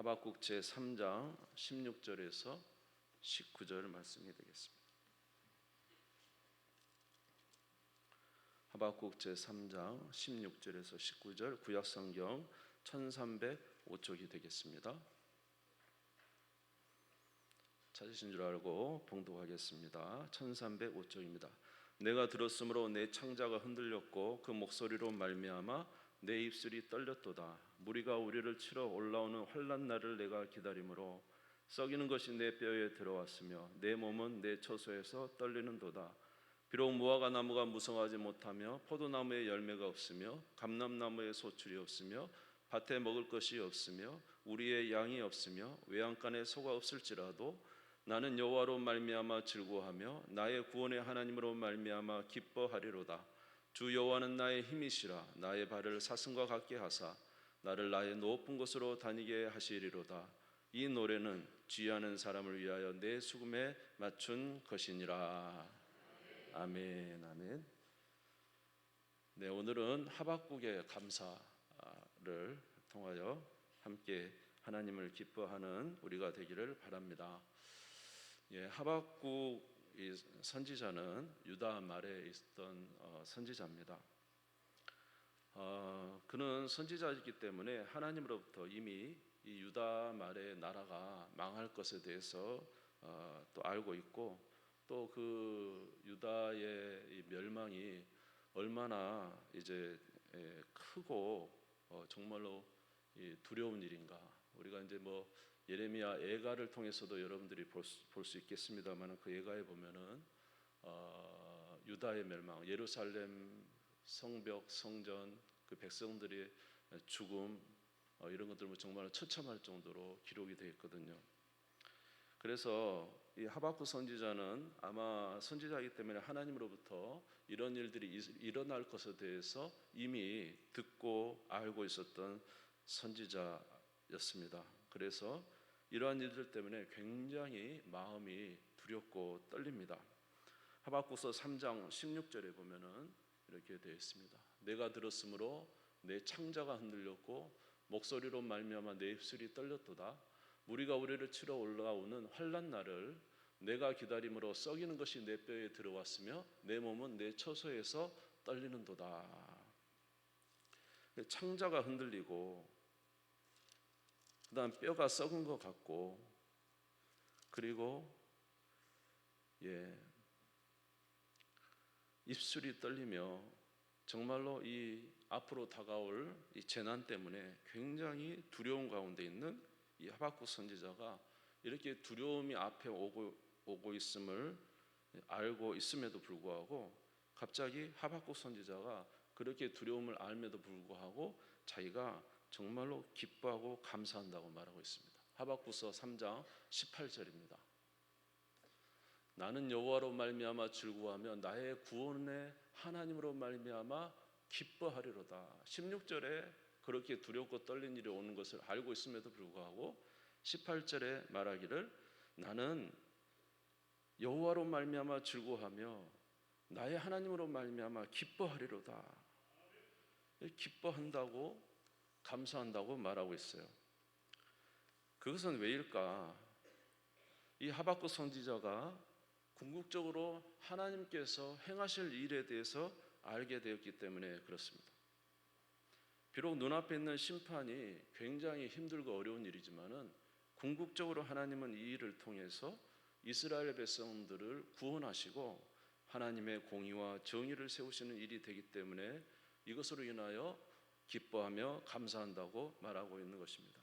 하박국 제3장 16절에서 19절 말씀이 되겠습니다. 하박국 제3장 16절에서 19절 구약성경 1305쪽이 되겠습니다. 찾으신 줄 알고 봉독하겠습니다. 1305쪽입니다. 내가 들었으므로 내 창자가 흔들렸고 그 목소리로 말미암아 내 입술이 떨렸도다. 무리가 우리를 치러 올라오는 환난 날을 내가 기다림으로 썩이는 것이 내 뼈에 들어왔으며 내 몸은 내 처소에서 떨리는도다. 비록 무화과 나무가 무성하지 못하며 포도나무에 열매가 없으며 감람나무에 소출이 없으며 밭에 먹을 것이 없으며 우리의 양이 없으며 외양간에 소가 없을지라도 나는 여호와로 말미암아 즐거워하며 나의 구원의 하나님으로 말미암아 기뻐하리로다. 주 여호와는 나의 힘이시라. 나의 발을 사슴과 같게 하사 나를 나의 높은 곳으로 다니게 하시리로다. 이 노래는 지혜하는 사람을 위하여 내 수금에 맞춘 것이니라. 아멘, 아멘. 네, 오늘은 하박국의 감사를 통하여 함께 하나님을 기뻐하는 우리가 되기를 바랍니다. 예, 하박국 이 선지자는 유다 말에 있었던 선지자입니다. 그는 선지자이기 때문에 하나님으로부터 이미 이 유다 말의 나라가 망할 것에 대해서 또 알고 있고, 또 그 유다의 이 멸망이 얼마나 이제 크고 정말로 두려운 일인가. 우리가 이제 뭐 예레미야 예가를 통해서도 여러분들이 볼 수 있겠습니다만, 그 예가에 보면은 유다의 멸망, 예루살렘 성벽, 성전, 그 백성들의 죽음, 이런 것들 정말 처참할 정도로 기록이 되어 있거든요. 그래서 이 하박국 선지자는 아마 선지자이기 때문에 하나님으로부터 이런 일들이 일어날 것에 대해서 이미 듣고 알고 있었던 선지자였습니다. 그래서 이러한 일들 때문에 굉장히 마음이 두렵고 떨립니다. 하박국서 3장 16절에 보면은 이렇게 되어 있습니다. 내가 들었으므로 내 창자가 흔들렸고 목소리로 말미암아 내 입술이 떨렸도다. 무리가 우리를 치러 올라오는 환난 날을 내가 기다림으로 썩이는 것이 내 뼈에 들어왔으며 내 몸은 내 처소에서 떨리는도다. 창자가 흔들리고, 그 다음 뼈가 썩은 것 같고, 그리고 입술이 떨리며, 정말로 이 앞으로 다가올 이 재난 때문에 굉장히 두려운 가운데 있는 이 하박국 선지자가 이렇게 두려움이 앞에 오고 있음을 알고 있음에도 불구하고 갑자기 하박국 선지자가 그렇게 두려움을 알면도 불구하고 자기가 정말로 기뻐하고 감사한다고 말하고 있습니다. 하박국서 3장 18절입니다. 나는 여호와로 말미암아 즐거워하며 나의 구원의 하나님으로 말미암아 기뻐하리로다. 16절에 그렇게 두렵고 떨린 일이 오는 것을 알고 있음에도 불구하고 18절에 말하기를 나는 여호와로 말미암아 즐거워하며 나의 하나님으로 말미암아 기뻐하리로다. 기뻐한다고, 감사한다고 말하고 있어요. 그것은 왜일까? 이 하박국 선지자가 궁극적으로 하나님께서 행하실 일에 대해서 알게 되었기 때문에 그렇습니다. 비록 눈앞에 있는 심판이 굉장히 힘들고 어려운 일이지만은 궁극적으로 하나님은 이 일을 통해서 이스라엘 백성들을 구원하시고 하나님의 공의와 정의를 세우시는 일이 되기 때문에 이것으로 인하여 기뻐하며 감사한다고 말하고 있는 것입니다.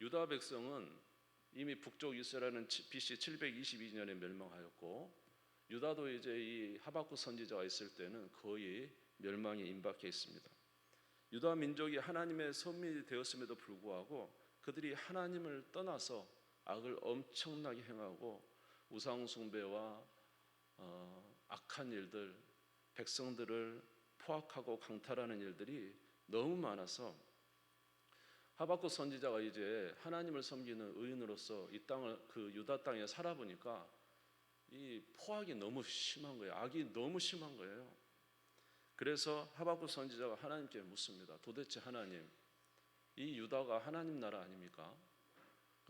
유다 백성은 이미 북쪽 이스라엘은 BC 722년에 멸망하였고, 유다도 이제 이 하박국 선지자가 있을 때는 거의 멸망에 임박해 있습니다. 유다 민족이 하나님의 선민이 되었음에도 불구하고 그들이 하나님을 떠나서 악을 엄청나게 행하고 우상 숭배와 악한 일들, 백성들을 포악하고 강탈하는 일들이 너무 많아서 하박국 선지자가 이제 하나님을 섬기는 의인으로서 이 땅을, 그 유다 땅에 살아보니까 이 포악이 너무 심한 거예요. 악이 너무 심한 거예요. 그래서 하박국 선지자가 하나님께 묻습니다. 도대체 하나님, 이 유다가 하나님 나라 아닙니까?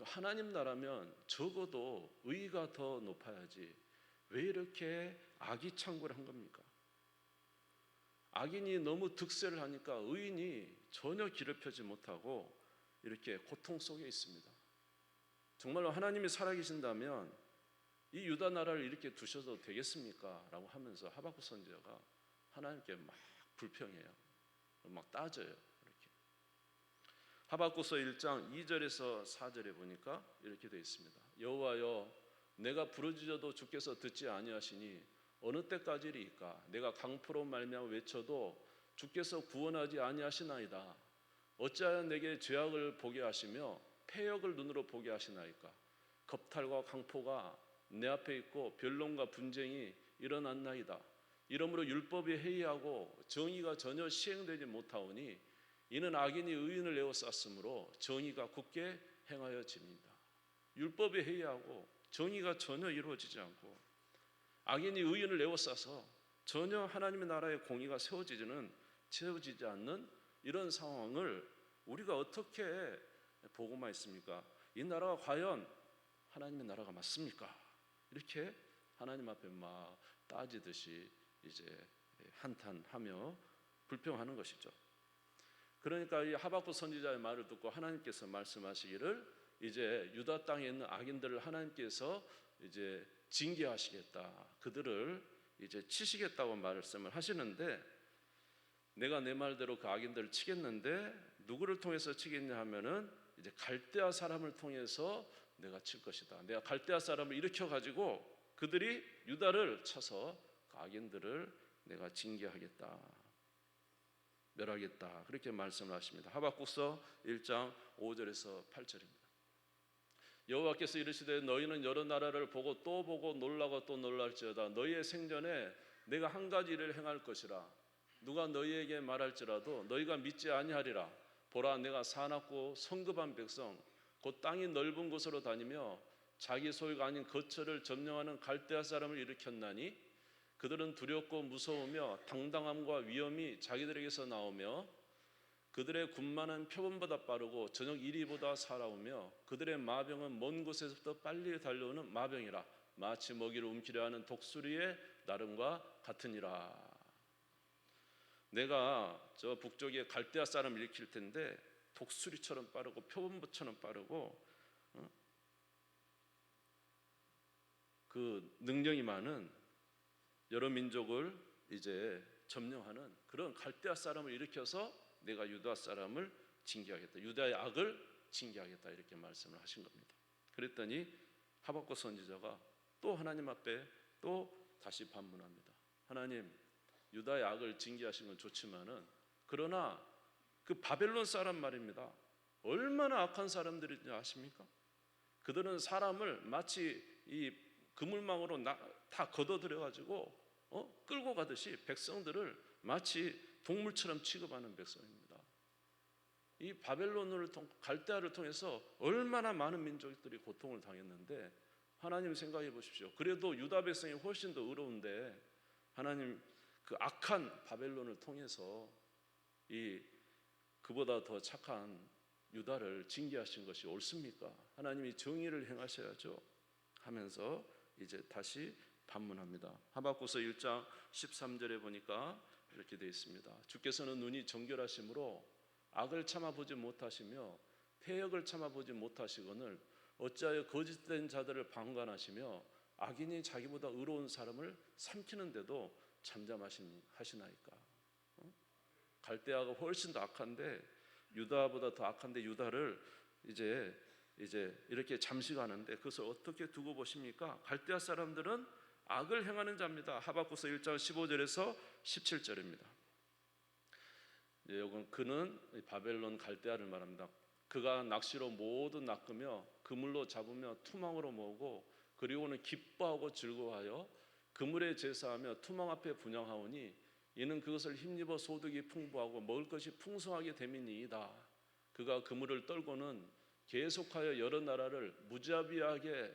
하나님 나라면 적어도 의가 더 높아야지 왜 이렇게 악이 창궐을 한 겁니까? 악인이 너무 득세를 하니까 의인이 전혀 길을 펴지 못하고 이렇게 고통 속에 있습니다. 정말로 하나님이 살아계신다면 이 유다 나라를 이렇게 두셔도 되겠습니까? 라고 하면서 하박국 선지자가 하나님께 막 불평해요. 막 따져요. 이렇게. 하박국서 1장 2절에서 4절에 보니까 이렇게 되어 있습니다. 여호와여, 내가 부르짖어도 주께서 듣지 아니하시니 어느 때까지리이까? 내가 강포로 말미암아 외쳐도 주께서 구원하지 아니하시나이다. 어찌하여 내게 죄악을 보게 하시며 패역을 눈으로 보게 하시나이까? 겁탈과 강포가 내 앞에 있고 변론과 분쟁이 일어났나이다. 이러므로 율법이 해이하고 정의가 전혀 시행되지 못하오니 이는 악인이 의인을 에워쌌으므로 정의가 굳게 행하여집니다. 율법이 해이하고 정의가 전혀 이루어지지 않고 악인이 의인을 에워싸서 전혀 하나님의 나라의 공의가 세워지지 않는 이런 상황을 우리가 어떻게 보고만 있습니까? 이 나라가 과연 하나님의 나라가 맞습니까? 이렇게 하나님 앞에 막 따지듯이 이제 한탄하며 불평하는 것이죠. 그러니까 이 하박국 선지자의 말을 듣고 하나님께서 말씀하시기를 이제 유다 땅에 있는 악인들을 하나님께서 이제 징계하시겠다. 그들을 이제 치시겠다고 말씀을 하시는데 내가 내 말대로 그 악인들을 치겠는데 누구를 통해서 치겠냐 하면은 이제 갈대아 사람을 통해서 내가 칠 것이다. 내가 갈대아 사람을 일으켜 가지고 그들이 유다를 쳐서 그 악인들을 내가 징계하겠다. 멸하겠다. 그렇게 말씀을 하십니다. 하박국서 1장 5절에서 8절입니다. 여호와께서 이르시되 너희는 여러 나라를 보고 또 보고 놀라고 또 놀랄지어다. 너희의 생전에 내가 한 가지 일을 행할 것이라. 누가 너희에게 말할지라도 너희가 믿지 아니하리라. 보라, 내가 사납고 성급한 백성 곧 땅이 넓은 곳으로 다니며 자기 소유가 아닌 거처를 점령하는 갈대아 사람을 일으켰나니 그들은 두렵고 무서우며 당당함과 위엄이 자기들에게서 나오며 그들의 군마는 표범보다 빠르고 저녁 이리보다 살아오며 그들의 마병은 먼 곳에서부터 빨리 달려오는 마병이라. 마치 먹이를 움키려 하는 독수리의 나름과 같으니라. 내가 저 북쪽에 갈대아 사람을 일으킬 텐데 독수리처럼 빠르고 표범처럼 빠르고 그 능력이 많은 여러 민족을 이제 점령하는 그런 갈대아 사람을 일으켜서 내가 유다 사람을 징계하겠다. 유다의 악을 징계하겠다. 이렇게 말씀을 하신 겁니다. 그랬더니 하박국 선지자가 또 하나님 앞에 또 다시 반문합니다. 하나님, 유다의 악을 징계하신 건 좋지만은 그러나 그 바벨론 사람 말입니다. 얼마나 악한 사람들인지 아십니까? 그들은 사람을 마치 이 그물망으로 다 걷어들여 가지고 끌고 가듯이 백성들을 마치 동물처럼 취급하는 백성입니다. 이 바벨론을 갈대아를 통해서 얼마나 많은 민족들이 고통을 당했는데 하나님 생각해 보십시오. 그래도 유다 백성이 훨씬 더 의로운데 하나님 그 악한 바벨론을 통해서 그보다 더 착한 유다를 징계하신 것이 옳습니까? 하나님이 정의를 행하셔야죠 하면서 이제 다시 반문합니다. 하박국서 1장 13절에 보니까 이렇게 되어 있습니다. 주께서는 눈이 정결하심으로 악을 참아보지 못하시며 패역을 참아보지 못하시거늘 어찌하여 거짓된 자들을 방관하시며 악인이 자기보다 의로운 사람을 삼키는데도 잠잠하시나이까. 갈대아가 훨씬 더 악한데 유다보다 더 악한데 유다를 이제 이렇게 잠식하는데 그것을 어떻게 두고 보십니까? 갈대아 사람들은 악을 행하는 자입니다. 하박국서 1장 15절에서 17절입니다. 이건 그는 바벨론 갈대아를 말합니다. 그가 낚시로 모두 낚으며 그물로 잡으며 투망으로 모으고 그리고는 기뻐하고 즐거워하여 그물에 제사하며 투망 앞에 분향하오니 이는 그것을 힘입어 소득이 풍부하고 먹을 것이 풍성하게 됨이니이다. 그가 그물을 떨고는 계속하여 여러 나라를 무자비하게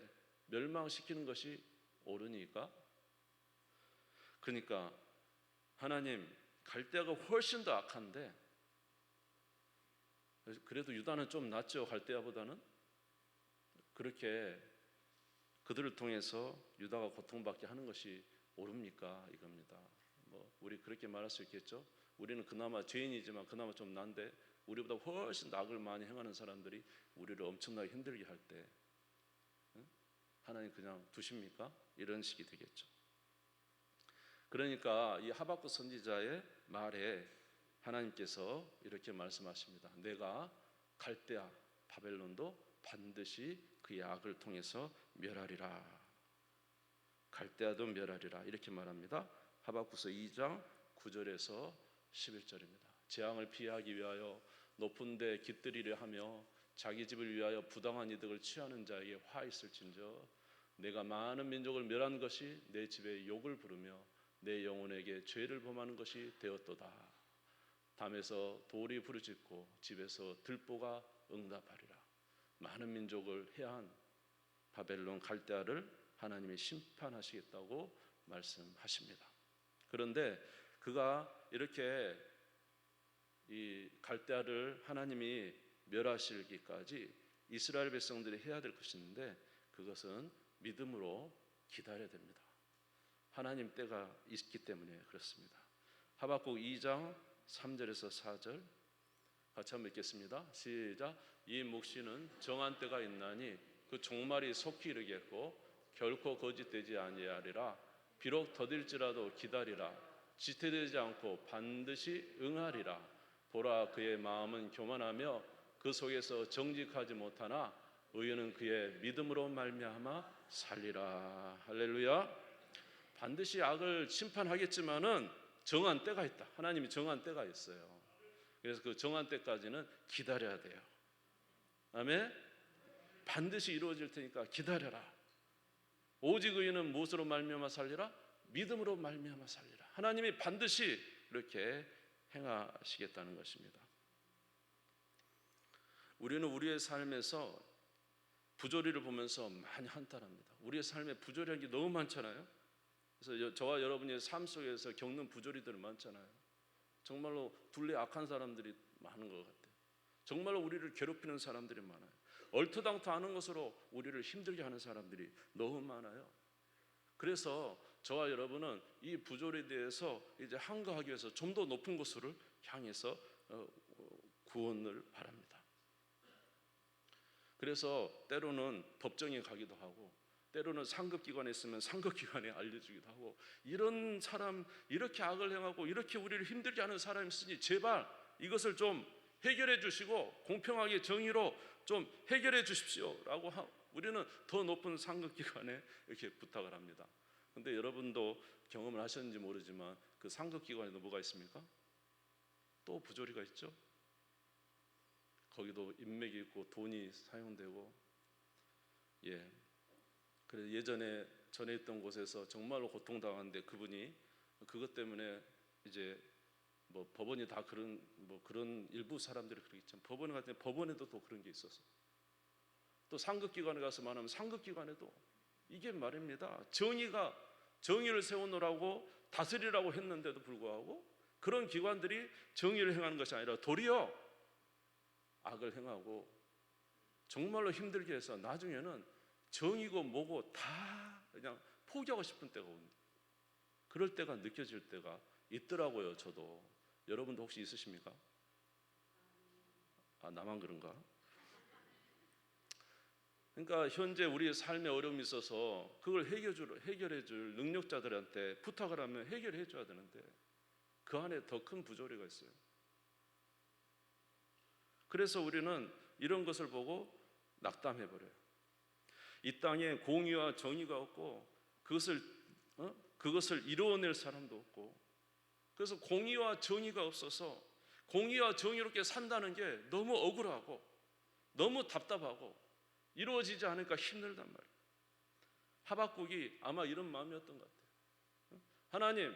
멸망시키는 것이 옳으니까. 그러니까 하나님, 갈대아가 훨씬 더 악한데 그래도 유다는 좀 낫죠, 갈대아보다는. 그렇게 그들을 통해서 유다가 고통받게 하는 것이 옳습니까? 이겁니다. 뭐 우리 그렇게 말할 수 있겠죠. 우리는 그나마 죄인이지만 그나마 좀 난데, 우리보다 훨씬 악을 많이 행하는 사람들이 우리를 엄청나게 힘들게 할 때 하나님 그냥 두십니까? 이런 식이 되겠죠. 그러니까 이 하박국 선지자의 말에 하나님께서 이렇게 말씀하십니다. 내가 갈대아 바벨론도 반드시 그의 악을 통해서 멸하리라. 갈대아도 멸하리라, 이렇게 말합니다. 하박국서 2장 9절에서 11절입니다. 재앙을 피하기 위하여 높은 데 깃들이려 하며 자기 집을 위하여 부당한 이득을 취하는 자에게 화 있을진저, 내가 많은 민족을 멸한 것이 내 집에 욕을 부르며 내 영혼에게 죄를 범하는 것이 되었도다. 담에서 돌이 부르짖고 집에서 들보가 응답하리라. 많은 민족을 해한 바벨론 갈대아를 하나님이 심판하시겠다고 말씀하십니다. 그런데 그가 이렇게 이 갈대아를 하나님이 멸하시기까지 이스라엘 백성들이 해야 될 것이 있는데, 그것은 믿음으로 기다려야 됩니다. 하나님 때가 있기 때문에 그렇습니다. 하박국 2장 3절에서 4절 같이 한번 읽겠습니다. 시작. 이 묵시는 정한 때가 있나니 그 종말이 속히 이르겠고 결코 거짓되지 아니하리라. 비록 더딜지라도 기다리라. 지체되지 않고 반드시 응하리라. 보라, 그의 마음은 교만하며 그 속에서 정직하지 못하나 의인은 그의 믿음으로 말미암아 살리라. 할렐루야. 반드시 악을 심판하겠지만은 정한 때가 있다. 하나님이 정한 때가 있어요. 그래서 그 정한 때까지는 기다려야 돼요. 아멘. 반드시 이루어질 테니까 기다려라. 오직 의인은 무엇으로 말미암아 살리라? 믿음으로 말미암아 살리라. 하나님이 반드시 이렇게 행하시겠다는 것입니다. 우리는 우리의 삶에서 부조리를 보면서 많이 한탄합니다. 우리의 삶에 부조리한 게 너무 많잖아요. 그래서 저와 여러분의 삶 속에서 겪는 부조리들 많잖아요. 정말로 둘레 악한 사람들이 많은 것 같아요. 정말로 우리를 괴롭히는 사람들이 많아요. 얼토당토 하는 것으로 우리를 힘들게 하는 사람들이 너무 많아요. 그래서 저와 여러분은 이 부조리에 대해서 이제 항거하기 위해서 좀 더 높은 곳을 향해서 구원을 바랍니다. 그래서 때로는 법정에 가기도 하고, 때로는 상급기관에 있으면 상급기관에 알려주기도 하고, 이런 사람, 이렇게 악을 행하고 이렇게 우리를 힘들게 하는 사람이 있으니 제발 이것을 좀 해결해 주시고 공평하게 정의로 좀 해결해 주십시오 라고 우리는 더 높은 상급기관에 이렇게 부탁을 합니다. 근데 여러분도 경험을 하셨는지 모르지만 그 상급기관에도 뭐가 있습니까? 또 부조리가 있죠. 거기도 인맥이 있고 돈이 사용되고, 그래서 예전에 전에 있던 곳에서 정말로 고통당하는데 그분이 그것 때문에 이제 뭐 법원이 다 그런 일부 사람들이 그러겠죠. 법원에 갈 때 법원에도 또 그런 게 있어서, 또 상급기관에 가서 말하면 상급기관에도 이게 말입니다. 정의를 세우느라고 다스리라고 했는데도 불구하고 그런 기관들이 정의를 행하는 것이 아니라 도리어 악을 행하고 정말로 힘들게 해서 나중에는 정의고 뭐고 다 그냥 포기하고 싶은 때가 옵니다. 그럴 때가 느껴질 때가 있더라고요. 저도. 여러분도 혹시 있으십니까? 나만 그런가? 그러니까 현재 우리의 삶에 어려움이 있어서 그걸 해결해 줄 능력자들한테 부탁을 하면 해결해 줘야 되는데 그 안에 더 큰 부조리가 있어요. 그래서 우리는 이런 것을 보고 낙담해 버려요. 이 땅에 공의와 정의가 없고 그것을 이루어낼 사람도 없고, 그래서 공의와 정의가 없어서 공의와 정의롭게 산다는 게 너무 억울하고 너무 답답하고 이루어지지 않으니까 힘들단 말이에요. 하박국이 아마 이런 마음이었던 것 같아요. 하나님,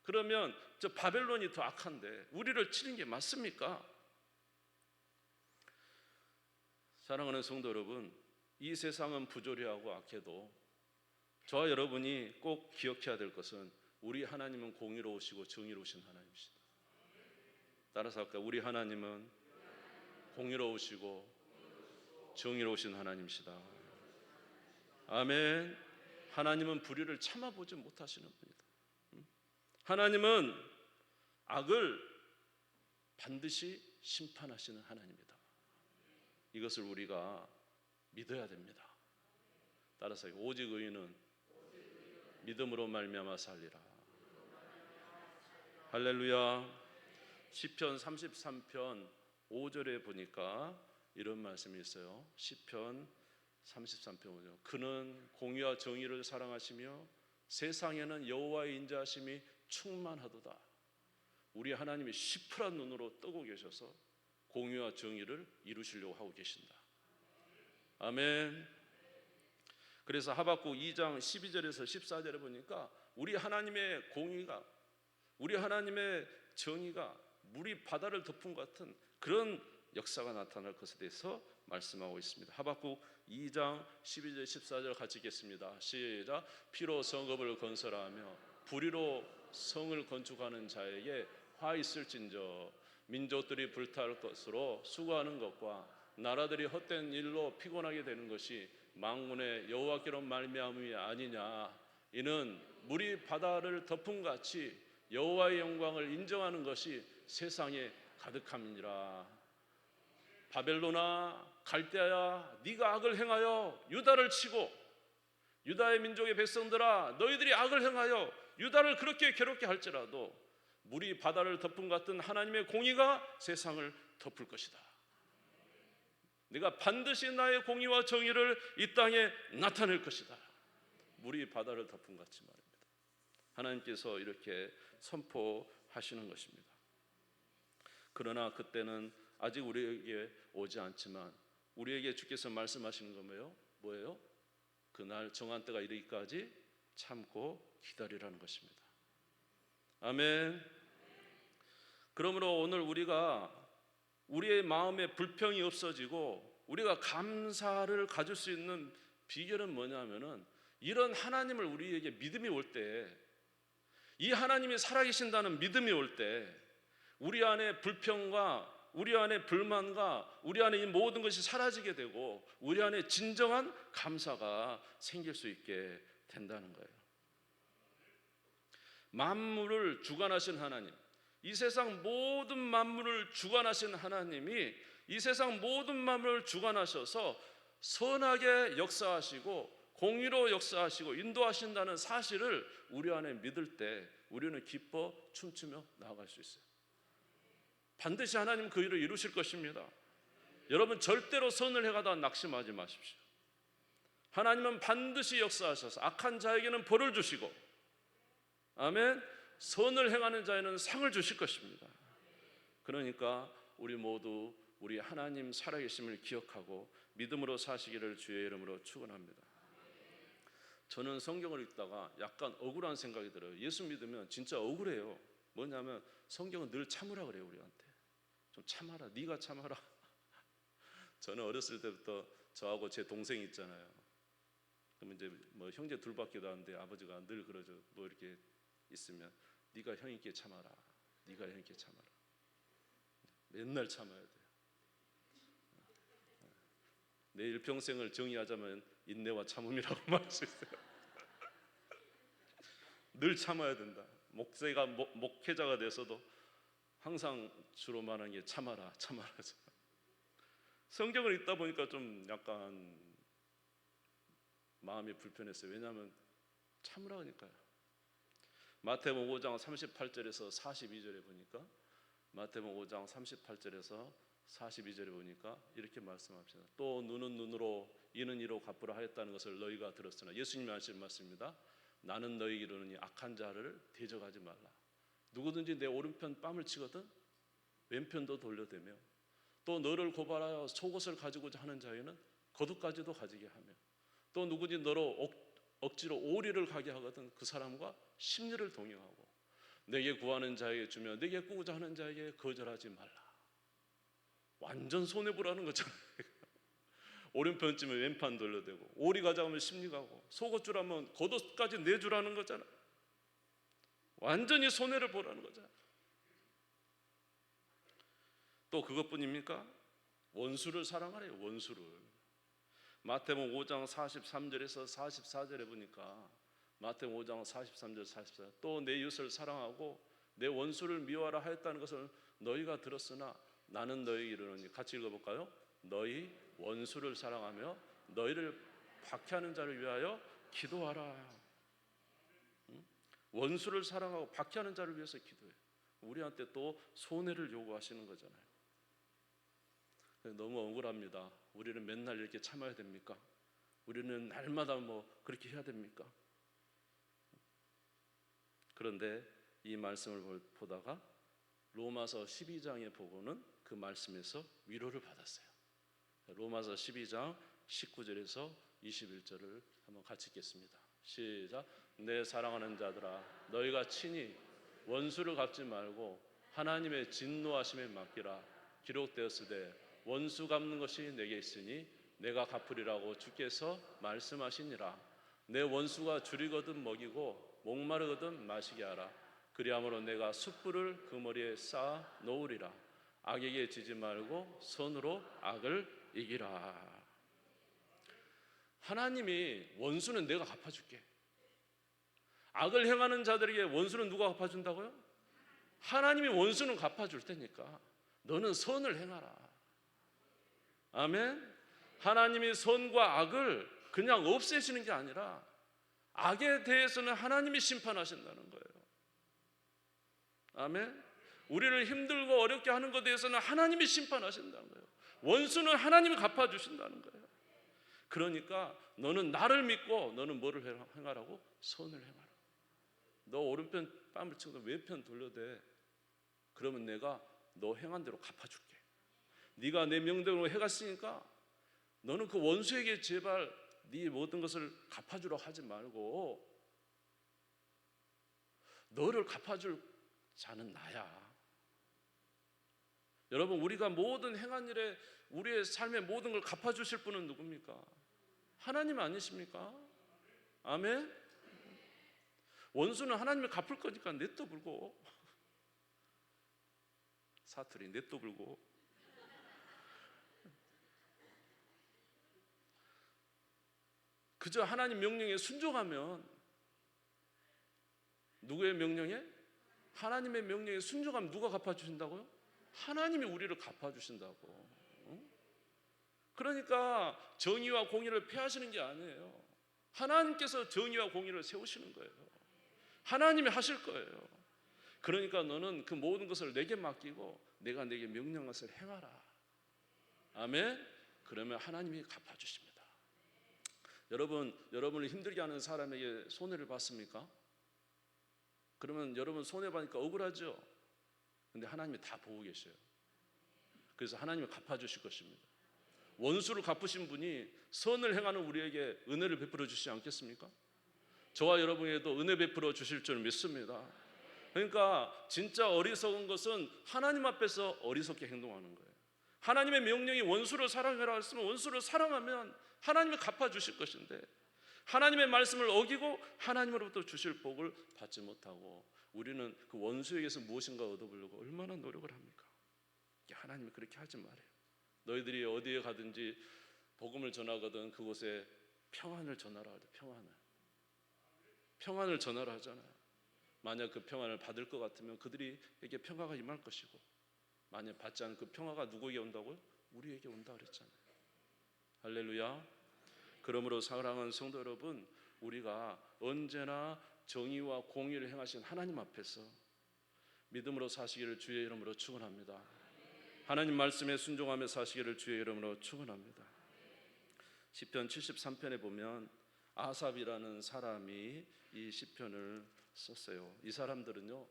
그러면 저 바벨론이 더 악한데 우리를 치는 게 맞습니까? 사랑하는 성도 여러분, 이 세상은 부조리하고 악해도 저와 여러분이 꼭 기억해야 될 것은 우리 하나님은 공의로우시고 정의로우신 하나님이시다. 따라서 할까요? 우리 하나님은 공의로우시고 정의로우신 하나님이시다. 아멘. 하나님은 불의를 참아보지 못하시는 분이다. 하나님은 악을 반드시 심판하시는 하나님이다. 이것을 우리가 믿어야 됩니다. 따라서 오직 의인은 믿음으로 말미암아 살리라. 할렐루야. 시편 33편 5절에 보니까 이런 말씀이 있어요. 시편 33편 5절. 그는 공의와 정의를 사랑하시며 세상에는 여호와의 인자하심이 충만하도다. 우리 하나님이 시퍼런 눈으로 뜨고 계셔서 공의와 정의를 이루시려고 하고 계신다. 아멘. 그래서 하박국 2장 12절에서 14절에 보니까 우리 하나님의 공의가, 우리 하나님의 정의가 물이 바다를 덮은 것 같은 그런 역사가 나타날 것에 대해서 말씀하고 있습니다. 하박국 2장 12절 14절 같이 읽겠습니다. 시작. 피로 성읍을 건설하며 불의로 성을 건축하는 자에게 화 있을진저 민족들이 불탈 것으로 수고하는 것과 나라들이 헛된 일로 피곤하게 되는 것이 만군의 여호와께로 말미암음이 아니냐. 이는 물이 바다를 덮음 같이 여호와의 영광을 인정하는 것이 세상에 가득함이니라. 바벨론아 갈대아야 네가 악을 행하여 유다를 치고 유다의 민족의 백성들아 너희들이 악을 행하여 유다를 그렇게 괴롭게 할지라도 물이 바다를 덮은 같은 하나님의 공의가 세상을 덮을 것이다. 내가 반드시 나의 공의와 정의를 이 땅에 나타낼 것이다. 물이 바다를 덮은 같이 말입니다. 하나님께서 이렇게 선포하시는 것입니다. 그러나 그때는 아직 우리에게 오지 않지만 우리에게 주께서 말씀하시는 건 뭐예요? 그날 정한 때가 이르기까지 참고 기다리라는 것입니다. 아멘. 그러므로 오늘 우리가 우리의 마음에 불평이 없어지고 우리가 감사를 가질 수 있는 비결은 뭐냐면은 이런 하나님을 우리에게 믿음이 올 때, 이 하나님이 살아계신다는 믿음이 올 때 우리 안에 불평과 우리 안에 불만과 우리 안에 이 모든 것이 사라지게 되고 우리 안에 진정한 감사가 생길 수 있게 된다는 거예요. 만물을 주관하신 하나님, 이 세상 모든 만물을 주관하신 하나님이 이 세상 모든 만물을 주관하셔서 선하게 역사하시고 공의로 역사하시고 인도하신다는 사실을 우리 안에 믿을 때 우리는 기뻐 춤추며 나아갈 수 있어요. 반드시 하나님 그 일을 이루실 것입니다. 여러분 절대로 선을 행하다 낙심하지 마십시오. 하나님은 반드시 역사하셔서 악한 자에게는 벌을 주시고, 아멘, 선을 행하는 자에는 상을 주실 것입니다. 그러니까 우리 모두 우리 하나님 살아계심을 기억하고 믿음으로 사시기를 주의 이름으로 축원합니다. 저는 성경을 읽다가 약간 억울한 생각이 들어요. 예수 믿으면 진짜 억울해요. 뭐냐면 성경은 늘 참으라 그래요. 우리한테 좀 참아라, 네가 참아라. 저는 어렸을 때부터 저하고 제 동생이 있잖아요. 그럼 이제 뭐 형제 둘밖에도 안 돼. 아버지가 늘 그러죠. 뭐 이렇게 있으면 네가 형님께 참아라, 네가 형님께 참아라. 맨날 참아야 돼요. 내 일평생을 정의하자면 인내와 참음이라고 말할 수 있어요. 늘 참아야 된다. 목회자가 돼서도 항상 주로 말하는 게 참아라, 참아라. 성경을 읽다 보니까 좀 약간 마음이 불편했어요. 왜냐하면 참으라 하니까요. 마태복음 5장 38절에서 42절에 보니까 마태복음 5장 38절에서 42절에 보니까 이렇게 말씀합니다. 또 눈은 눈으로 이는 이로 갚으라 하였다는 것을 너희가 들었으나, 예수님이 하신 말씀입니다. 나는 너희에게 이르노니 악한 자를 대적하지 말라. 누구든지 내 오른편 뺨을 치거든 왼편도 돌려대며 또 너를 고발하여 속옷을 가지고자 하는 자에는 겉옷까지도 가지게 하며 또 누구든지 너로 억지로 오리를 가게 하거든 그 사람과 심리를 동행하고 내게 구하는 자에게 주며 내게 꾸고자 하는 자에게 거절하지 말라. 완전 손해보라는 거잖아요. 오른편쯤에 왼판 돌려대고 오리 가자면 심리 가고 속옷 주라면 겉옷까지 내주라는 거잖아. 완전히 손해를 보라는 거잖아. 또 그것뿐입니까? 원수를 사랑하래요. 원수를. 마태복음 5장 43절에서 44절에 보니까 마태복음 5장 43절 44절 또 내 이웃을 사랑하고 내 원수를 미워하라 하였다는 것을 너희가 들었으나 나는 너희에게 이르노니, 같이 읽어볼까요? 너희 원수를 사랑하며 너희를 박해하는 자를 위하여 기도하라. 원수를 사랑하고 박해하는 자를 위해서 기도해. 우리한테 또 손해를 요구하시는 거잖아요. 너무 억울합니다. 우리는 맨날 이렇게 참아야 됩니까? 우리는 날마다 그렇게 해야 됩니까? 그런데 이 말씀을 보다가 로마서 12장에 보고는 그 말씀에서 위로를 받았어요. 로마서 12장 19절에서 21절을 한번 같이 읽겠습니다. 시작. 내 사랑하는 자들아, 너희가 친히 원수를 갚지 말고 하나님의 진노하심에 맡기라. 기록되었으되 원수 갚는 것이 내게 있으니 내가 갚으리라고 주께서 말씀하시니라. 내 원수가 줄이거든 먹이고 목마르거든 마시게 하라. 그리함으로 내가 숯불을 그 머리에 쌓아 놓으리라. 악에게 지지 말고 선으로 악을 이기라. 하나님이 원수는 내가 갚아줄게. 악을 행하는 자들에게 원수는 누가 갚아준다고요? 하나님이 원수는 갚아줄 테니까 너는 선을 행하라. 아멘. 하나님이 선과 악을 그냥 없애시는 게 아니라 악에 대해서는 하나님이 심판하신다는 거예요. 아멘. 우리를 힘들고 어렵게 하는 것에 대해서는 하나님이 심판하신다는 거예요. 원수는 하나님이 갚아주신다는 거예요. 그러니까 너는 나를 믿고 너는 뭐를 행하라고? 선을 행하라. 너 오른편 뺨을 치고 왼편 돌려대. 그러면 내가 너 행한 대로 갚아줄게. 네가 내 명령으로 해갔으니까 너는 그 원수에게 제발 네 모든 것을 갚아주라고 하지 말고 너를 갚아줄 자는 나야. 여러분, 우리가 모든 행한 일에 우리의 삶의 모든 걸 갚아주실 분은 누굽니까? 하나님 아니십니까? 아멘. 원수는 하나님이 갚을 거니까 냅둬 불고, 사투리 냅둬 불고. 그저 하나님 명령에 순종하면, 누구의 명령에? 하나님의 명령에 순종하면 누가 갚아주신다고요? 하나님이 우리를 갚아주신다고. 그러니까 정의와 공의를 폐하시는 게 아니에요. 하나님께서 정의와 공의를 세우시는 거예요. 하나님이 하실 거예요. 그러니까 너는 그 모든 것을 내게 맡기고 내가 내게 명령한 것을 행하라. 아멘. 그러면 하나님이 갚아주십니다. 여러분을 힘들게 하는 사람에게 손해를 받습니까? 그러면 여러분 손해받으니까 억울하죠? 근데 하나님이 다 보고 계셔요. 그래서 하나님이 갚아주실 것입니다. 원수를 갚으신 분이 선을 행하는 우리에게 은혜를 베풀어 주시지 않겠습니까? 저와 여러분에게도 은혜 베풀어 주실 줄 믿습니다. 그러니까 진짜 어리석은 것은 하나님 앞에서 어리석게 행동하는 거예요. 하나님의 명령이 원수를 사랑해라 했으면 원수를 사랑하면 하나님이 갚아주실 것인데, 하나님의 말씀을 어기고 하나님으로부터 주실 복을 받지 못하고 우리는 그 원수에게서 무엇인가 얻어보려고 얼마나 노력을 합니까? 하나님이 그렇게 하지 말아요. 너희들이 어디에 가든지 복음을 전하거든 그곳에 평안을 전하라 하죠. 평안을 전하라 하잖아요. 만약 그 평안을 받을 것 같으면 그들에게 평화가 임할 것이고, 만약 받지 않은 그 평화가 누구에게 온다고요? 우리에게 온다 그랬잖아요. 할렐루야. 그러므로 사랑하는 성도 여러분, 우리가 언제나 정의와 공의를 행하신 하나님 앞에서 믿음으로 사시기를 주의 이름으로 축원합니다. 하나님 말씀에 순종하며 사시기를 주의 이름으로 축원합니다. 시편 73편에 보면 아삽이라는 사람이 이 시편을 썼어요. 이 사람들은요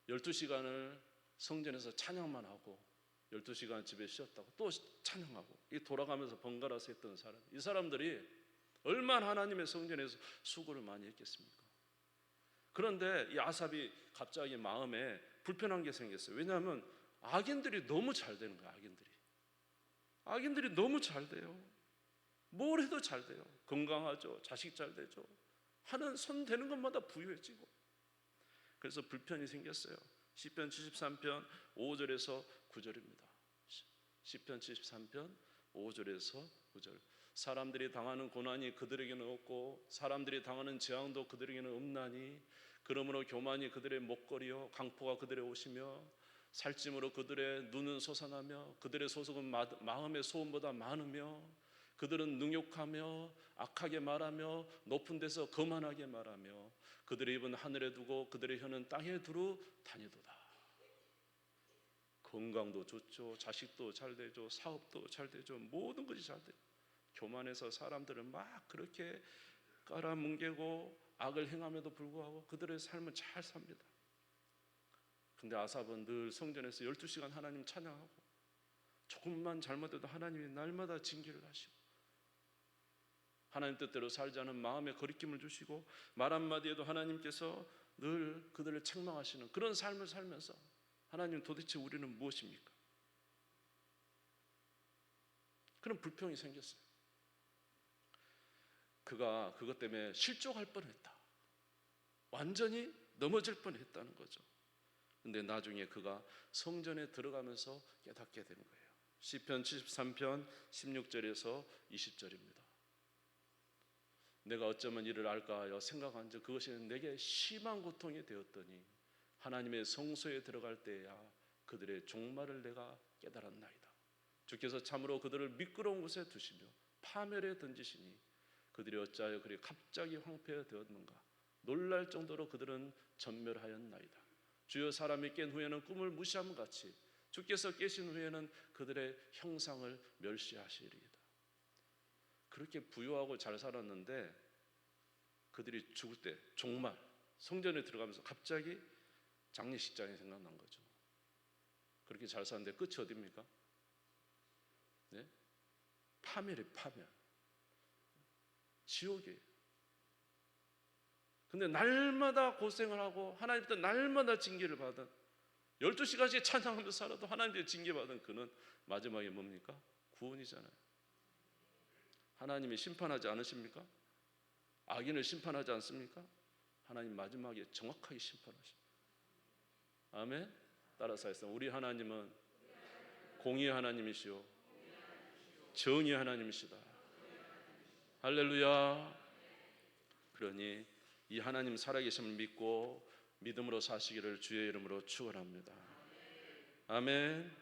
12시간을 성전에서 찬양만 하고 12시간 집에 쉬었다고 또 찬양하고 이 돌아가면서 번갈아서 했던 사람, 이 사람들이 얼마나 하나님의 성전에서 수고를 많이 했겠습니까? 그런데 이 아삽이 갑자기 마음에 불편한 게 생겼어요. 왜냐하면 악인들이 너무 잘 되는 거예요. 악인들이 너무 잘 돼요. 뭘 해도 잘 돼요. 건강하죠, 자식 잘 되죠, 하는 손 되는 것마다 부유해지고. 그래서 불편이 생겼어요. 시편 73편 5절에서 9절입니다. 시편 73편 5절에서 9절. 사람들이 당하는 고난이 그들에게는 없고 사람들이 당하는 재앙도 그들에게는 없나니 그러므로 교만이 그들의 목걸이요 강포가 그들의 옷이며 살찜으로 그들의 눈은 솟아나며 그들의 소속은 마음의 소음보다 많으며 그들은 능욕하며 악하게 말하며 높은 데서 거만하게 말하며 그들의 입은 하늘에 두고 그들의 혀는 땅에 두루 다니도다. 건강도 좋죠, 자식도 잘 되죠, 사업도 잘 되죠, 모든 것이 잘 돼요. 교만해서 사람들을 막 그렇게 깔아뭉개고 악을 행함에도 불구하고 그들의 삶은 잘 삽니다. 근데 아삽은 늘 성전에서 12시간 하나님 찬양하고 조금만 잘못해도 하나님이 날마다 징계를 하시고 하나님 뜻대로 살자는 마음에 거리낌을 주시고 말 한마디에도 하나님께서 늘 그들을 책망하시는 그런 삶을 살면서 하나님 도대체 우리는 무엇입니까? 그런 불평이 생겼어요. 그가 그것 때문에 실족할 뻔했다. 완전히 넘어질 뻔했다는 거죠. 근데 나중에 그가 성전에 들어가면서 깨닫게 된 거예요. 시편 73편 16절에서 20절입니다. 내가 어쩌면 이를 알까 하여 생각한 즉 그것이 내게 심한 고통이 되었더니 하나님의 성소에 들어갈 때야 그들의 종말을 내가 깨달았나이다. 주께서 참으로 그들을 미끄러운 곳에 두시며 파멸에 던지시니 그들이 어찌하여 그리 갑자기 황폐되었는가. 놀랄 정도로 그들은 전멸하였나이다. 주여 사람이 깬 후에는 꿈을 무시함 같이 주께서 깨신 후에는 그들의 형상을 멸시하시리이다. 그렇게 부유하고 잘 살았는데 그들이 죽을 때 종말 성전에 들어가면서 갑자기 장례식장이 생각난 거죠. 그렇게 잘 사는데 끝이 어디입니까? 네? 파멸이 파멸. 지옥이에요. 근데 날마다 고생을 하고 하나님부터 날마다 징계를 받은 12시간씩 찬양하면서 살아도 하나님께 징계받은 그는 마지막에 뭡니까? 구원이잖아요. 하나님이 심판하지 않으십니까? 악인을 심판하지 않습니까? 하나님 마지막에 정확하게 심판하십니다. 아멘. 따라서 했습니다. 우리 하나님은 공의의 하나님이시오 정의의 하나님이시다. 할렐루야. 그러니 이 하나님 살아계심을 믿고 믿음으로 사시기를 주의 이름으로 축원합니다. 아멘.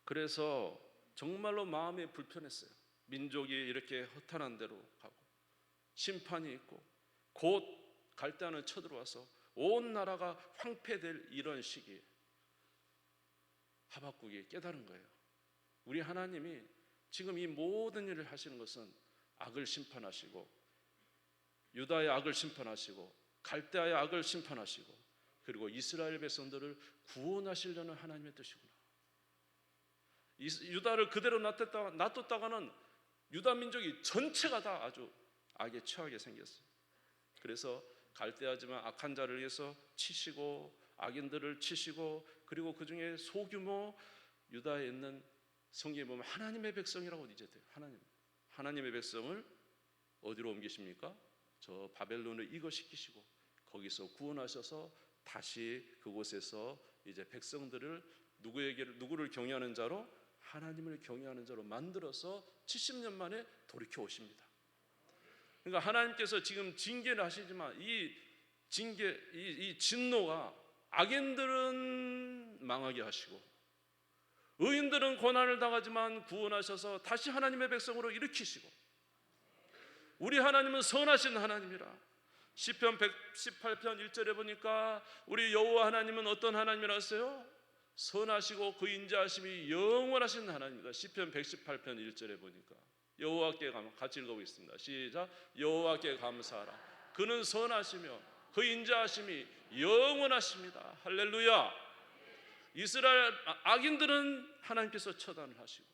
그래서 정말로 마음이 불편했어요. 민족이 이렇게 허탄한 대로 가고 심판이 있고 곧 갈대아는 쳐들어와서 온 나라가 황폐될 이런 시기에 하박국이 깨달은 거예요. 우리 하나님이 지금 이 모든 일을 하시는 것은 악을 심판하시고 유다의 악을 심판하시고 갈대아의 악을 심판하시고 그리고 이스라엘 백성들을 구원하시려는 하나님의 뜻이구나. 유다를 그대로 놔뒀다가는 유다 민족이 전체가 다 아주 악에 처하게 생겼어요. 그래서 갈대아지만 악한 자를 위해서 치시고 악인들을 치시고 그리고 그 중에 소규모 유다에 있는 성경에 보면 하나님의 백성이라고 이제 돼요. 하나님의 백성을 어디로 옮기십니까? 저 바벨론을 이거시키시고 거기서 구원하셔서 다시 그곳에서 이제 백성들을 누구를 경외하는 자로? 하나님을 경외하는 자로 만들어서 70년 만에 돌이켜 오십니다. 그러니까 하나님께서 지금 징계를 하시지만 이 진노가 악인들은 망하게 하시고 의인들은 고난을 당하지만 구원하셔서 다시 하나님의 백성으로 일으키시고 우리 하나님은 선하신 하나님이라. 시편 118편 1절에 보니까 우리 여호와 하나님은 어떤 하나님이라 했어요? 선하시고 그 인자하심이 영원하신 하나님이다. 시편 118편 1절에 보니까 여호와께 같이 읽어보겠습니다. 시작. 여호와께 감사하라. 그는 선하시며 그 인자하심이 영원하십니다. 할렐루야. 이스라엘 악인들은 하나님께서 처단을 하시고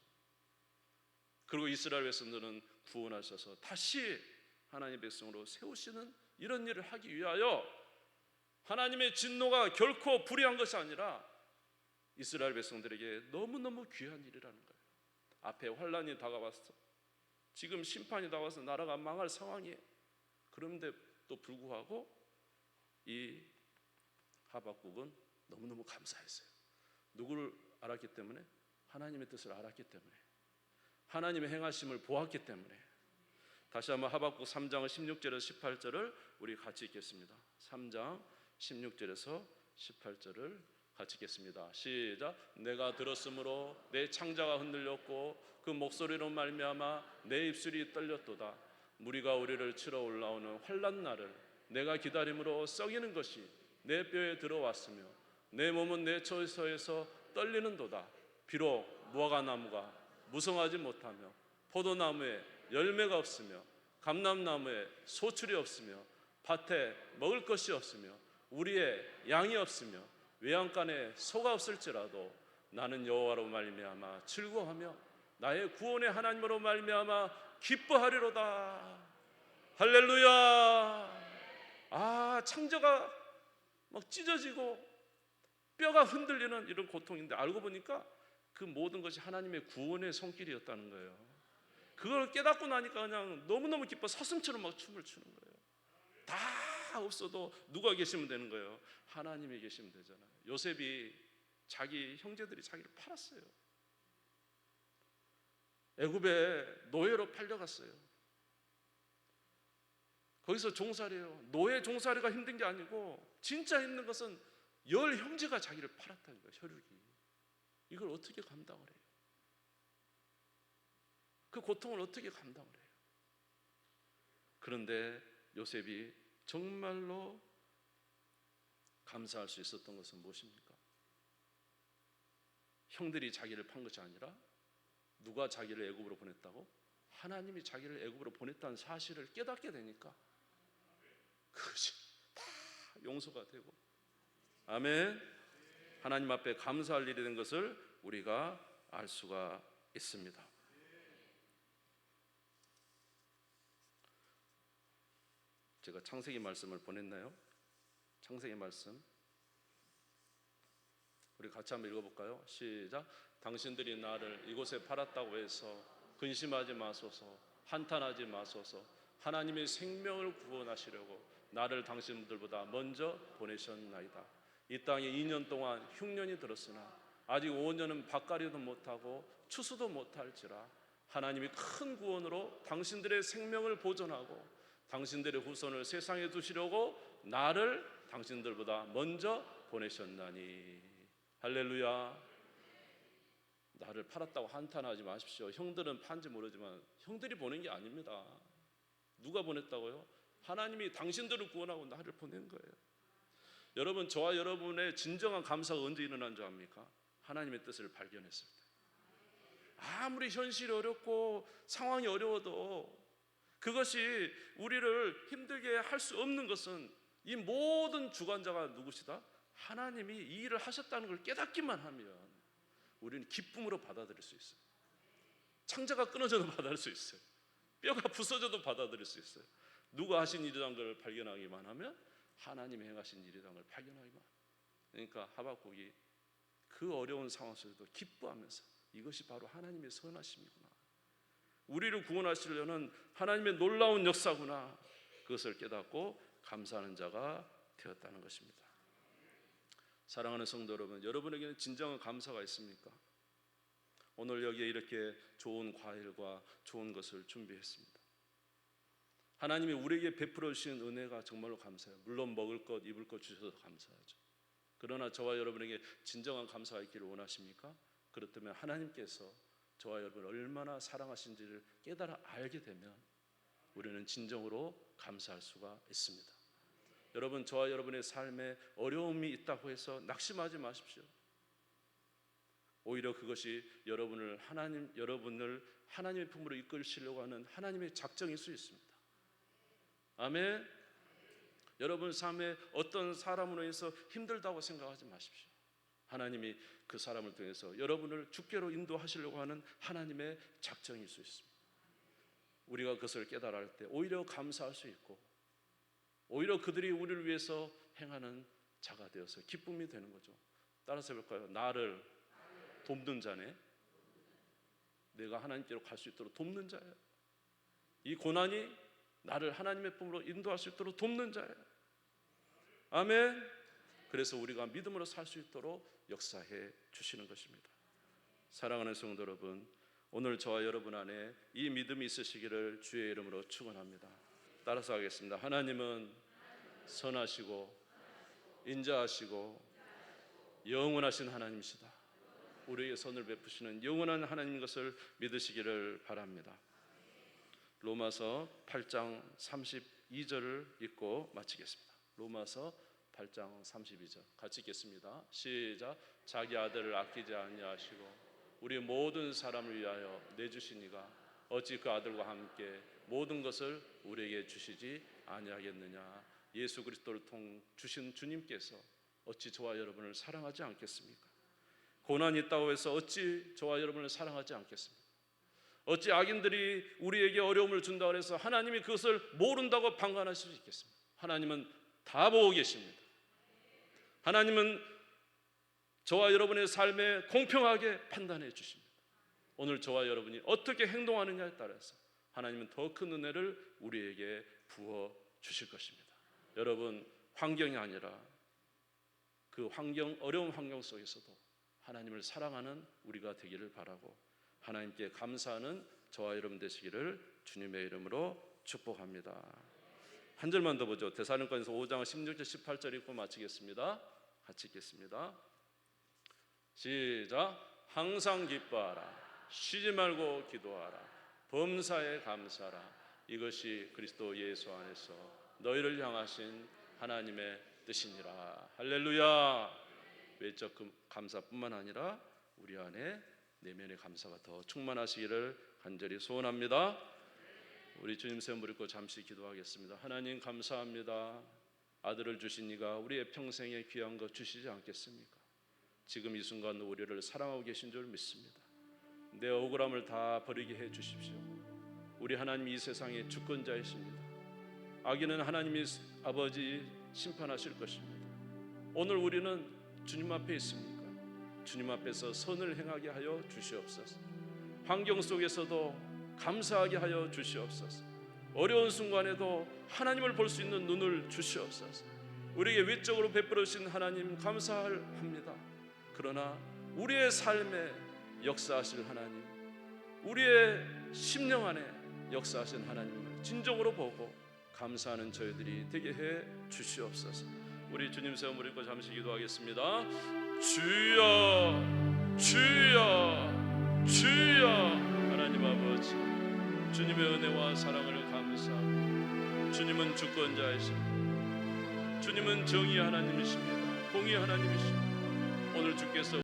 그리고 이스라엘 백성들은 구원하셔서 다시 하나님의 백성으로 세우시는 이런 일을 하기 위하여 하나님의 진노가 결코 불의한 것이 아니라 이스라엘 백성들에게 너무너무 귀한 일이라는 거예요. 앞에 환란이 다가왔어. 지금 심판이 다가와서 나라가 망할 상황이에요. 그런데 또 불구하고 이 하박국은 너무너무 감사했어요. 누구를 알았기 때문에? 하나님의 뜻을 알았기 때문에, 하나님의 행하심을 보았기 때문에. 다시 한번 하박국 3장 16절에서 18절을 우리 같이 읽겠습니다. 3장 16절에서 18절을 같이 읽겠습니다. 시작. 내가 들었으므로 내 창자가 흔들렸고 그 목소리로 말미암아 내 입술이 떨렸도다. 무리가 우리를 치러 올라오는 환난 날을 내가 기다림으로 썩이는 것이 내 뼈에 들어왔으며 내 몸은 내 처소에서 떨리는도다. 비록 무화과나무가 무성하지 못하며 포도나무에 열매가 없으며 감람나무에 소출이 없으며 밭에 먹을 것이 없으며 우리의 양이 없으며 외양간에 소가 없을지라도 나는 여호와로 말미암아 즐거워하며 나의 구원의 하나님으로 말미암아 기뻐하리로다. 할렐루야. 창자가 막 찢어지고 뼈가 흔들리는 이런 고통인데 알고 보니까 그 모든 것이 하나님의 구원의 손길이었다는 거예요. 그걸 깨닫고 나니까 그냥 너무너무 기뻐 사슴처럼 막 춤을 추는 거예요. 다 없어도 누가 계시면 되는 거예요? 하나님이 계시면 되잖아요. 요셉이 자기 형제들이 자기를 팔았어요. 애굽에 노예로 팔려갔어요. 거기서 종살이에요. 노예 종살이가 힘든 게 아니고 진짜 힘든 것은 10 형제가 자기를 팔았다는 거예요. 혈육이. 이걸 어떻게 감당을 해요? 그 고통을 어떻게 감당을 해요? 그런데 요셉이 정말로 감사할 수 있었던 것은 무엇입니까? 형들이 자기를 판 것이 아니라 누가 자기를 애굽으로 보냈다고? 하나님이 자기를 애굽으로 보냈다는 사실을 깨닫게 되니까 그것이 다 용서가 되고, 아멘. 하나님 앞에 감사할 일이 된 것을 우리가 알 수가 있습니다. 제가 창세기 말씀을 보냈나요? 창세기 말씀 우리 같이 한번 읽어볼까요? 시작. 당신들이 나를 이곳에 팔았다고 해서 근심하지 마소서, 한탄하지 마소서. 하나님의 생명을 구원하시려고 나를 당신들보다 먼저 보내셨나이다. 이 땅에 2년 동안 흉년이 들었으나 아직 5년은 밭갈이도 못하고 추수도 못할지라 하나님이 큰 구원으로 당신들의 생명을 보존하고 당신들의 후손을 세상에 두시려고 나를 당신들보다 먼저 보내셨나니. 할렐루야. 나를 팔았다고 한탄하지 마십시오. 형들은 판지 모르지만 형들이 보낸 게 아닙니다. 누가 보냈다고요? 하나님이 당신들을 구원하고 나를 보낸 거예요. 여러분, 저와 여러분의 진정한 감사가 언제 일어난 줄 압니까? 하나님의 뜻을 발견했을 때. 아무리 현실이 어렵고 상황이 어려워도 그것이 우리를 힘들게 할 수 없는 것은 이 모든 주관자가 누구시다? 하나님이 이 일을 하셨다는 걸 깨닫기만 하면 우리는 기쁨으로 받아들일 수 있어요. 창자가 끊어져도 받아들일 수 있어요. 뼈가 부서져도 받아들일 수 있어요. 누가 하신 일이라는 걸 발견하기만 하면 하나님이 행하신 일이라는 걸 발견하기만. 그러니까 하박국이 그 어려운 상황 속에도 기뻐하면서 이것이 바로 하나님의 선하심이구나, 우리를 구원하시려는 하나님의 놀라운 역사구나, 그것을 깨닫고 감사하는 자가 되었다는 것입니다. 사랑하는 성도 여러분, 여러분에게는 진정한 감사가 있습니까? 오늘 여기에 이렇게 좋은 과일과 좋은 것을 준비했습니다. 하나님이 우리에게 베풀어 주신 은혜가 정말로 감사해요. 물론 먹을 것, 입을 것 주셔서 감사하죠. 그러나 저와 여러분에게 진정한 감사가 있기를 원하십니까? 그렇다면 하나님께서 저와 여러분을 얼마나 사랑하신지를 깨달아 알게 되면 우리는 진정으로 감사할 수가 있습니다. 여러분, 저와 여러분의 삶에 어려움이 있다고 해서 낙심하지 마십시오. 오히려 그것이 여러분을 하나님의 품으로 이끌시려고 하는 하나님의 작정일 수 있습니다. 아멘. 여러분 삶에 어떤 사람으로 인해서 힘들다고 생각하지 마십시오. 하나님이 그 사람을 통해서 여러분을 주께로 인도하시려고 하는 하나님의 작정일 수 있습니다. 우리가 그것을 깨달아 할 때 오히려 감사할 수 있고, 오히려 그들이 우리를 위해서 행하는 자가 되어서 기쁨이 되는 거죠. 따라서 해볼까요? 나를 돕는 자네. 내가 하나님께로 갈 수 있도록 돕는 자예요. 이 고난이 나를 하나님의 품으로 인도할 수 있도록 돕는 자예요. 아멘. 그래서 우리가 믿음으로 살 수 있도록 역사해 주시는 것입니다. 사랑하는 성도 여러분, 오늘 저와 여러분 안에 이 믿음이 있으시기를 주의 이름으로 축원합니다. 따라서 하겠습니다. 하나님은 선하시고 인자하시고 영원하신 하나님이시다. 우리에게 선을 베푸시는 영원한 하나님인 것을 믿으시기를 바랍니다. 로마서 8장 32절을 읽고 마치겠습니다. 로마서 8장 32절 같이 읽겠습니다. 시작. 자기 아들을 아끼지 아니하시고 우리 모든 사람을 위하여 내주시니가 어찌 그 아들과 함께 모든 것을 우리에게 주시지 아니하겠느냐. 예수 그리스도를 통 주신 주님께서 어찌 저와 여러분을 사랑하지 않겠습니까? 고난이 있다고 해서 어찌 저와 여러분을 사랑하지 않겠습니까? 어찌 악인들이 우리에게 어려움을 준다고 해서 하나님이 그것을 모른다고 방관하실 수 있겠습니까? 하나님은 다 보고 계십니다. 하나님은 저와 여러분의 삶에 공평하게 판단해 주십니다. 오늘 저와 여러분이 어떻게 행동하느냐에 따라서 하나님은 더 큰 은혜를 우리에게 부어 주실 것입니다. 여러분, 환경이 아니라 그 어려운 환경 속에서도 하나님을 사랑하는 우리가 되기를 바라고 하나님께 감사하는 저와 여러분 되시기를 주님의 이름으로 축복합니다. 한 절만 더 보죠. 데살로니가서 5장 16절 18절 읽고 마치겠습니다. 같이 읽겠습니다. 시작. 항상 기뻐하라. 쉬지 말고 기도하라. 범사에 감사하라. 이것이 그리스도 예수 안에서 너희를 향하신 하나님의 뜻이니라. 할렐루야. 외적 감사뿐만 아니라 우리 안에 내면의 감사가 더 충만하시기를 간절히 소원합니다. 우리 주님 세움 부리고 잠시 기도하겠습니다. 하나님 감사합니다. 아들을 주신 이가 우리의 평생에 귀한 것 주시지 않겠습니까? 지금 이 순간 우리를 사랑하고 계신 줄 믿습니다. 내 억울함을 다 버리게 해 주십시오. 우리 하나님 이 세상의 주권자이십니다. 악인은 하나님이 아버지 심판하실 것입니다. 오늘 우리는 주님 앞에 있습니까? 주님 앞에서 선을 행하게 하여 주시옵소서. 환경 속에서도 감사하게 하여 주시옵소서. 어려운 순간에도 하나님을 볼 수 있는 눈을 주시옵소서. 우리에게 외적으로 베풀어 주신 하나님 감사합니다. 그러나 우리의 삶에 역사하실 하나님, 우리의 심령 안에 역사하신 하나님을 진정으로 보고 감사하는 저희들이 되게 해 주시옵소서. 우리 주님 세움 부리고 잠시 기도하겠습니다. 주여 주여 주여. 하나님 아버지, 주님의 은혜와 사랑을 감사하고 주님은 주권자이십니다. 주님은 정의 하나님이십니다. 공의 하나님이십니다. 오늘 주께서